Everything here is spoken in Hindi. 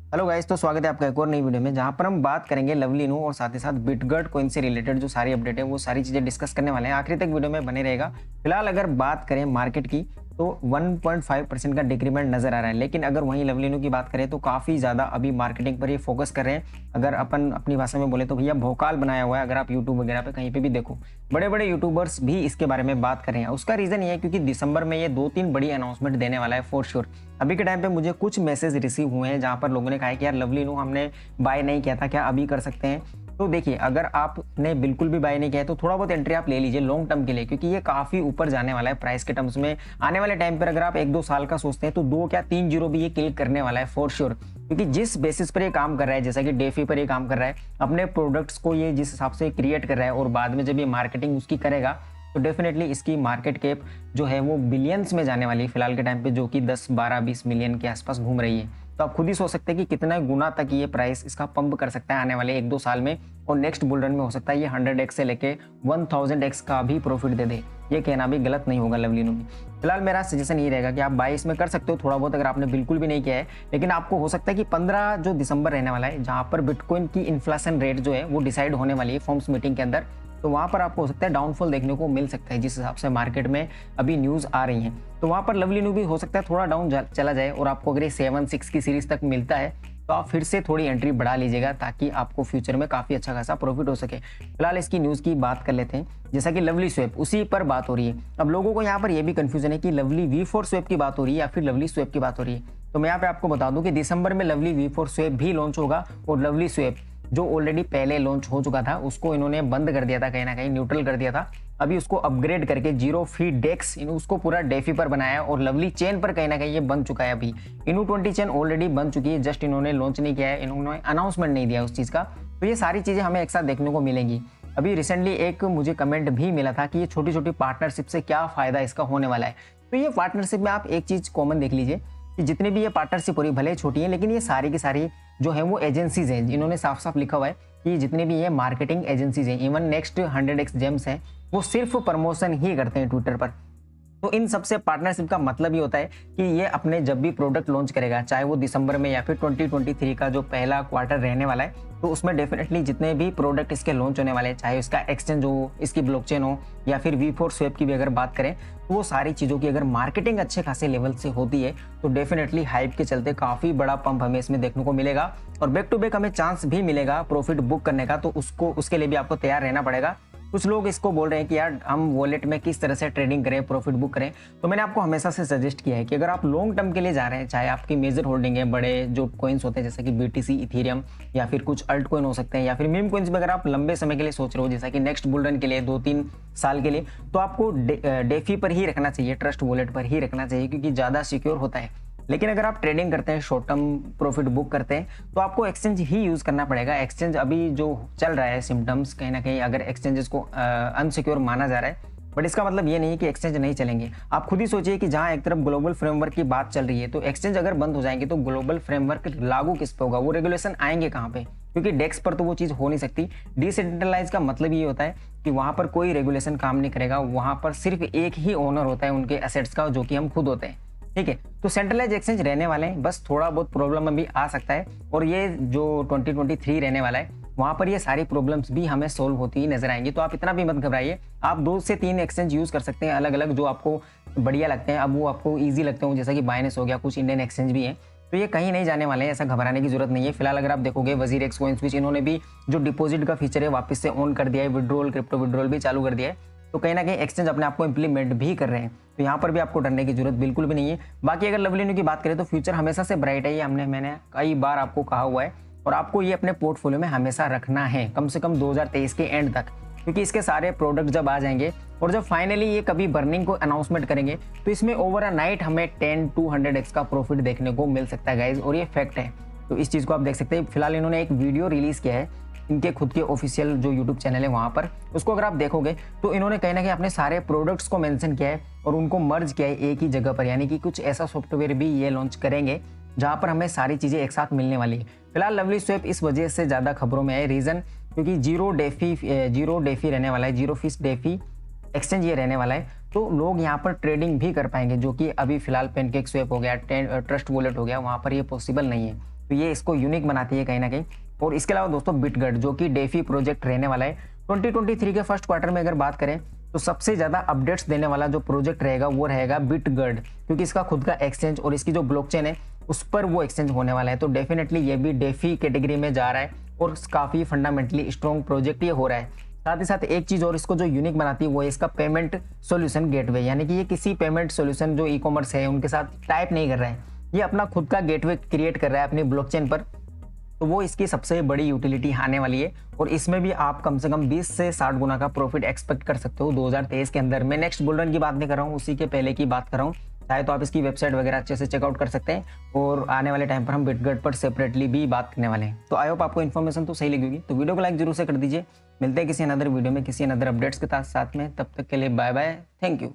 हेलो गाइस, तो स्वागत है आपका एक और नई वीडियो में जहां पर हम बात करेंगे लवली नु और साथ ही साथ बिटगर्ट कॉइन से रिलेटेड जो सारी अपडेट है वो सारी चीजें डिस्कस करने वाले हैं। आखिरी तक वीडियो में बने रहेगा। फिलहाल अगर बात करें मार्केट की तो 1.5% का डिक्रीमेंट नजर आ रहा है, लेकिन अगर वहीं लवली नु की बात करें तो काफी ज्यादा अभी मार्केटिंग पर ये फोकस कर रहे हैं। अगर अपन अपनी भाषा में बोले तो भैया भोकाल बनाया हुआ है। अगर आप यूट्यूब वगैरह पे कहीं पे भी देखो, बड़े बड़े यूट्यूबर्स भी इसके बारे में बात कर रहे हैं। उसका रीजन ये है क्योंकि दिसंबर में ये 2-3 बड़ी अनाउंसमेंट देने वाला है फॉर श्योर। अभी के टाइम पे मुझे कुछ मैसेज रिसीव हुए हैं जहां पर लोगों ने कहा है कि यार लवली नु हमने बाय नहीं किया था, क्या अभी कर सकते हैं? तो देखिए, अगर आपने बिल्कुल भी बाय नहीं किया है तो थोड़ा बहुत एंट्री आप ले लीजिए लॉन्ग टर्म के लिए, क्योंकि ये काफी ऊपर जाने वाला है प्राइस के टर्म्स में। आने वाले टाइम पर अगर आप 1-2 साल का सोचते हैं तो 2 क्या 3 जीरो भी ये किल करने वाला है फॉर श्योर। क्योंकि जिस बेसिस पर ये काम कर रहा है, जैसा कि डेफी पर ये काम कर रहा है, अपने प्रोडक्ट्स को ये जिस हिसाब से क्रिएट कर रहा है और बाद में जब ये मार्केटिंग उसकी करेगा तो डेफिनेटली इसकी मार्केट कैप जो है वो बिलियंस में जाने वाली है फिलहाल के टाइम पे, जो कि 10, 12, 20 मिलियन के आसपास घूम रही है। तो आप खुद ही सोच सकते हैं कि कितना गुना तक ये प्राइस इसका पंप कर सकता है आने वाले 1-2 साल में, और नेक्स्ट बुल रन में हो सकता है ये 100x से लेके 1000x का भी प्रॉफिट दे दे। ये कहना भी गलत नहीं होगा लवली नु में। फिलहाल मेरा सजेशन ये रहेगा कि आप बाय इसमें कर सकते हो थोड़ा बहुत, अगर आपने बिल्कुल भी नहीं किया है। लेकिन आपको हो सकता है कि 15 जो दिसंबर रहने वाला है, जहां पर बिटकॉइन की इन्फ्लेशन रेट जो है वो डिसाइड होने वाली है फॉर्म्स मीटिंग के अंदर, तो वहां पर आपको हो सकता है डाउनफॉल देखने को मिल सकता है। जिस हिसाब से मार्केट में अभी न्यूज आ रही है तो वहां पर लवली नु भी हो सकता है थोड़ा डाउन चला जाए, और आपको अगर ये 7-6 की सीरीज तक मिलता है तो आप फिर से थोड़ी एंट्री बढ़ा लीजिएगा ताकि आपको फ्यूचर में काफी अच्छा खासा प्रॉफिट हो सके। फिलहाल इसकी न्यूज की बात कर लेते हैं, जैसा कि लवली स्वैप उसी पर बात हो रही है। अब लोगों को यहाँ पर यह भी कंफ्यूजन है कि लवली V4 स्वैप की बात हो रही है या फिर लवली स्वैप की बात हो रही है। तो मैं यहाँ पे आपको बता दूं कि दिसंबर में लवली V4 स्वैप भी लॉन्च होगा, और लवली स्वैप जो ऑलरेडी पहले लॉन्च हो चुका था उसको इन्होंने बंद कर दिया था, कहीं ना कहीं न्यूट्रल कर दिया था। अभी उसको अपग्रेड करके जीरो फी डेक्स उसको पूरा डेफी पर बनाया, और लवली चेन पर कहीं ना कहीं ये बन चुका है। अभी इनू 20 चेन ऑलरेडी बन चुकी है, जस्ट इन्होंने लॉन्च नहीं किया है, इन्होंने अनाउंसमेंट नहीं दिया उस चीज का। तो ये सारी चीजें हमें एक साथ देखने को मिलेंगी। अभी रिसेंटली एक मुझे कमेंट भी मिला था कि ये छोटी छोटी पार्टनरशिप से क्या फायदा इसका होने वाला है। तो ये पार्टनरशिप में आप एक चीज कॉमन देख लीजिए कि जितनी भी ये पार्टनरशिप हो रही भले छोटी है, लेकिन ये सारी की सारी जो है वो एजेंसीज हैं। इन्होंने साफ साफ लिखा हुआ है कि जितने भी ये मार्केटिंग एजेंसीज हैं, इवन नेक्स्ट 100x जेम्स हैं, वो सिर्फ प्रमोशन ही करते हैं ट्विटर पर। तो इन सबसे पार्टनरशिप का मतलब ये होता है कि ये अपने जब भी प्रोडक्ट लॉन्च करेगा, चाहे वो दिसंबर में या फिर 2023 का जो पहला क्वार्टर रहने वाला है, तो उसमें डेफिनेटली जितने भी प्रोडक्ट इसके लॉन्च होने वाले हैं, चाहे इसका एक्सचेंज हो, इसकी ब्लॉकचेन हो, या फिर V4 स्वैप की भी अगर बात करें, तो वो सारी चीज़ों की अगर मार्केटिंग अच्छे खासे लेवल से होती है तो डेफिनेटली हाइप के चलते काफ़ी बड़ा पंप हमें इसमें देखने को मिलेगा, और बैक टू बैक हमें चांस भी मिलेगा प्रॉफिट बुक करने का। तो उसके लिए भी आपको तैयार रहना पड़ेगा। कुछ लोग इसको बोल रहे हैं कि यार हम वॉलेट में किस तरह से ट्रेडिंग करें, प्रॉफिट बुक करें। तो मैंने आपको हमेशा से सजेस्ट किया है कि अगर आप लॉन्ग टर्म के लिए जा रहे हैं, चाहे आपकी मेजर होल्डिंग है, बड़े जो कॉइन्स होते हैं जैसे कि BTC, इथेरियम, या फिर कुछ अल्ट कॉइन हो सकते हैं, या फिर मीम कॉइन्स में अगर आप लंबे समय के लिए सोच रहे हो, जैसा कि नेक्स्ट बुल रन के लिए 2-3 साल के लिए, तो आपको डेफी पर ही रखना चाहिए, ट्रस्ट वॉलेट पर ही रखना चाहिए, क्योंकि ज़्यादा सिक्योर होता है। लेकिन अगर आप ट्रेडिंग करते हैं, शॉर्ट टर्म प्रॉफिट बुक करते हैं, तो आपको एक्सचेंज ही यूज करना पड़ेगा। एक्सचेंज अभी जो चल रहा है सिम्टम्स, कहीं ना कहीं अगर एक्सचेंजेस को अनसिक्योर माना जा रहा है, बट इसका मतलब ये नहीं है कि एक्सचेंज नहीं चलेंगे। आप खुद ही सोचिए कि जहां एक तरफ ग्लोबल फ्रेमवर्क की बात चल रही है, तो एक्सचेंज अगर बंद हो जाएंगे तो ग्लोबल फ्रेमवर्क लागू किस पे होगा, वो रेगुलेशन आएंगे कहाँ पे? क्योंकि डेक्स पर तो वो चीज हो नहीं सकती। डिसेंट्रलाइज का मतलब ये होता है कि वहां पर कोई रेगुलेशन काम नहीं करेगा, वहां पर सिर्फ एक ही ओनर होता है उनके एसेट्स का, जो कि हम खुद होते हैं। ठीक है, तो सेंट्रलाइज एक्सचेंज रहने वाले हैं, बस थोड़ा बहुत प्रॉब्लम अभी आ सकता है, और ये जो 2023 रहने वाला है वहां पर ये सारी प्रॉब्लम्स भी हमें सोल्व होती ही नजर आएंगी। तो आप इतना भी मत घबराइए, आप 2 से 3 एक्सचेंज यूज कर सकते हैं अलग अलग, जो आपको बढ़िया लगते हैं। अब वो आपको ईजी लगते हो, जैसा कि बाइनेंस हो गया, कुछ इंडियन एक्सचेंज भी है, तो ये कहीं नहीं जाने वाले हैं, ऐसा घबराने की जरूरत नहीं है। फिलहाल अगर आप देखोगे WazirX कॉइन स्विच, इन्होंने भी जो डिपॉजिट का फीचर है वापस से ऑन कर दिया है, विड्रॉल, क्रिप्टो विड्रॉल भी चालू कर दिया है। तो कहीं ना कहीं एक्सचेंज अपने आप को इंप्लीमेंट भी कर रहे हैं, तो यहाँ पर भी आपको डरने की जरूरत बिल्कुल भी नहीं है। बाकी अगर लवली न्यू की बात करें तो फ्यूचर हमेशा से ब्राइट है, ये मैंने कई बार आपको कहा हुआ है, और आपको ये अपने पोर्टफोलियो में हमेशा रखना है, कम से कम 2023 के एंड तक, क्योंकि इसके सारे प्रोडक्ट जब आ जाएंगे और जब फाइनली ये कभी बर्निंग को अनाउंसमेंट करेंगे, तो इसमें ओवर अ नाइट हमें 10-100x का प्रॉफिट देखने को मिल सकता है गाइज, और ये फैक्ट है। तो इस चीज को आप देख सकते हैं। फिलहाल इन्होंने एक वीडियो रिलीज किया है, इनके खुद के ऑफिशियल जो यूट्यूब चैनल है वहां पर, उसको अगर आप देखोगे तो इन्होंने कहीं ना कहीं अपने सारे प्रोडक्ट्स को मेंशन किया है और उनको मर्ज किया है एक ही जगह पर, यानी कि कुछ ऐसा सॉफ्टवेयर भी ये लॉन्च करेंगे जहां पर हमें सारी चीजें एक साथ मिलने वाली है। फिलहाल लवली स्वैप इस वजह से ज्यादा खबरों में है, रीजन क्योंकि जीरो डेफी रहने वाला है, जीरो फीस डेफी एक्सचेंज ये रहने वाला है, तो लोग यहाँ पर ट्रेडिंग भी कर पाएंगे, जो कि अभी फिलहाल पेनकेक स्वैप हो गया, ट्रस्ट वॉलेट हो गया, वहां पर ये पॉसिबल नहीं है। तो ये इसको यूनिक बनाती है कहीं ना कहीं। और इसके अलावा दोस्तों बिटगट जो कि डेफी प्रोजेक्ट रहने वाला है 2023 के फर्स्ट क्वार्टर में अगर बात करें तो सबसे ज़्यादा अपडेट्स देने वाला जो प्रोजेक्ट रहेगा वो रहेगा बिटगट, क्योंकि इसका खुद का एक्सचेंज और इसकी जो ब्लॉकचेन है उस पर वो एक्सचेंज होने वाला है। तो डेफिनेटली ये भी डेफी कैटेगरी में जा रहा है और काफ़ी फंडामेंटली स्ट्रॉन्ग प्रोजेक्ट ये हो रहा है। साथ ही साथ एक चीज़ और इसको जो यूनिक बनाती है वो है इसका पेमेंट सॉल्यूशन गेटवे, यानी कि ये किसी पेमेंट सॉल्यूशन जो ई कॉमर्स है उनके साथ टाइप नहीं कर रहा है, ये अपना खुद का गेटवे क्रिएट कर रहा है अपनी ब्लॉकचेन पर। तो वो इसकी सबसे बड़ी यूटिलिटी आने वाली है और इसमें भी आप कम से कम 20 से 60 गुना का प्रॉफिट एक्सपेक्ट कर सकते हो 2023 के अंदर। मैं नेक्स्ट बुल रन की बात नहीं कर रहा हूँ, उसी के पहले की बात कर रहा हूँ। चाहे तो आप इसकी वेबसाइट वगैरह अच्छे से चेकआउट कर सकते हैं और आने वाले टाइम पर हम बिटगट पर सेपरेटली भी बात करने वाले हैं। तो आई होप आपको इन्फॉर्मेशन तो सही लगी होगी, तो वीडियो को लाइक जरूर से कर दीजिए। मिलते हैं किसी अनदर वीडियो में किसी अनदर अपडेट्स के साथ में, तब तक के लिए बाय बाय, थैंक यू।